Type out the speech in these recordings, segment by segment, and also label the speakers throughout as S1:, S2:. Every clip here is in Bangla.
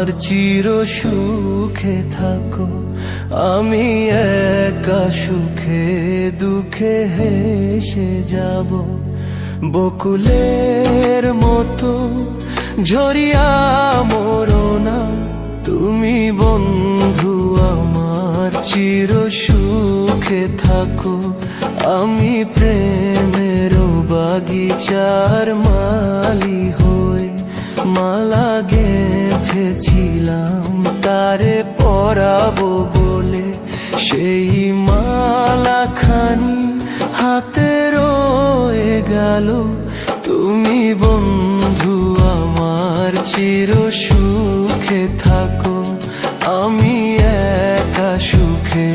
S1: আমার চির সুখে থাকো। আমি একা সুখে দুঃখে হেসে যাব, বকুলের মতো ঝরিয়া মরো না। তুমি বন্ধু আমার চির সুখে থাকো। আমি প্রেমের বাগিচার মালি হয়ে মালা গেঁথেছিলাম তারে পরাবো বলে। সেই মালা খানি হাতে রয়ে গেল। তুমি বন্ধু আমার চির সুখে থাকো। আমি একা সুখে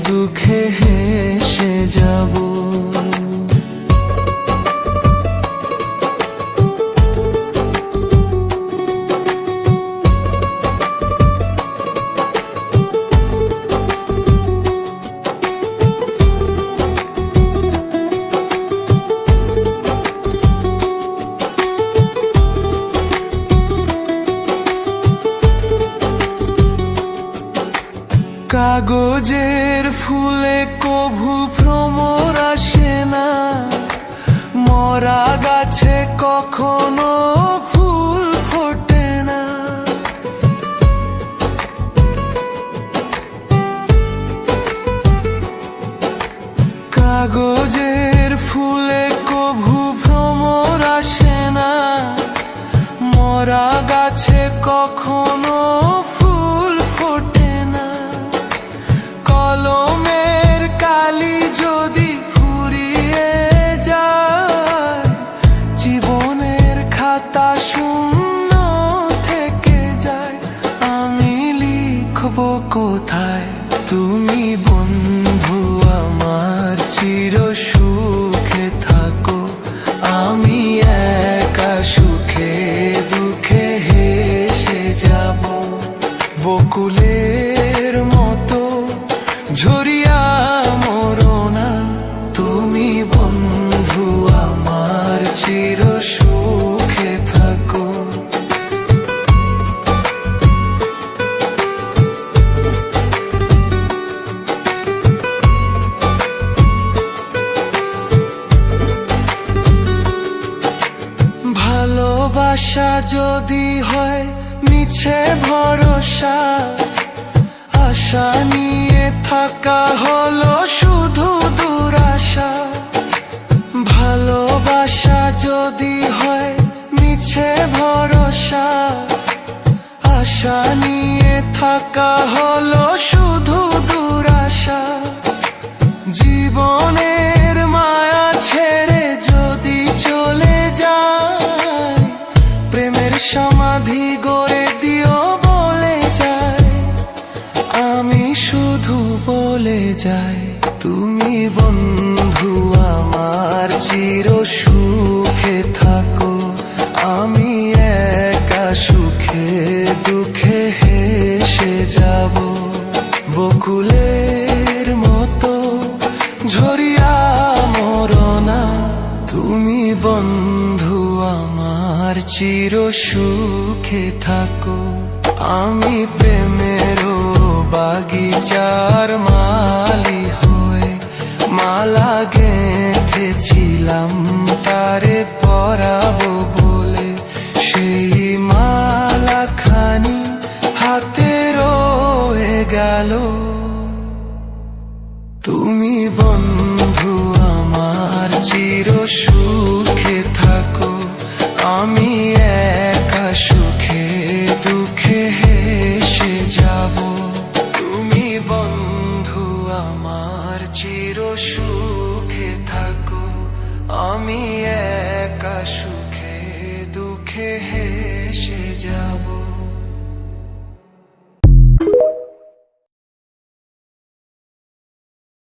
S1: দুঃখে হেসে যাব। কাগজের ফুলে কভু ভ্রমর আসে না, মরা গাছে কখনো ফুল ফোটে না। কাগজের ফুলে কভু ভ্রমর আসে না, মরা গাছে কখনো ফুল ফোটে না। কলমের কালি যদি ফুরিয়ে যায়, জীবনের খাতা শূন্য থেকে যায়। আমি লিখব কোথায়? তুমি বন্ধু আমার চির সুখে থাকো। আমি একা সুখে দুঃখে হেসে যাব, বকুলের মতো ঝরিয়া মরো না। তুমি বন্ধু আমার চির সুখে থাকো। ভালোবাসা যদি হয় মিছে ভরসা, আশা নিয়ে থাকা হলো শুধু দুরাশা। ভালোবাসা যদি হয় মিছে ভরসা, আশা নিয়ে থাকা হলো শুধু দুরাশা। জীবনের মায়া ছেড়ে যদি চলে যায়, প্রেমের সমাধি গড়ে দিও বলে যায়। আমি শুধু বলে যাই, তুমি বন্ধু আমার চির সুখে থাকো। আমি একা সুখে দুঃখে হেসে যাব, বকুলের মতো ঝরিয়া মরো না। তুমি বন্ধু আমার চির সুখে থাকো। আমি প্রেমের বাগিচার মালি হয়ে মালা গেঁথেছিলাম তারে পরাবো বলে। সেই মালা খানি হাতে রয়ে গেল। তুমি বন্ধু আমার চির সুখে থাকো। আমি একা সুখে দুঃখে হেসে যাব, তুমি বন্ধু আমার চির সুখে থাকো। আমি একা সুখে দুঃখে হেসে যাব।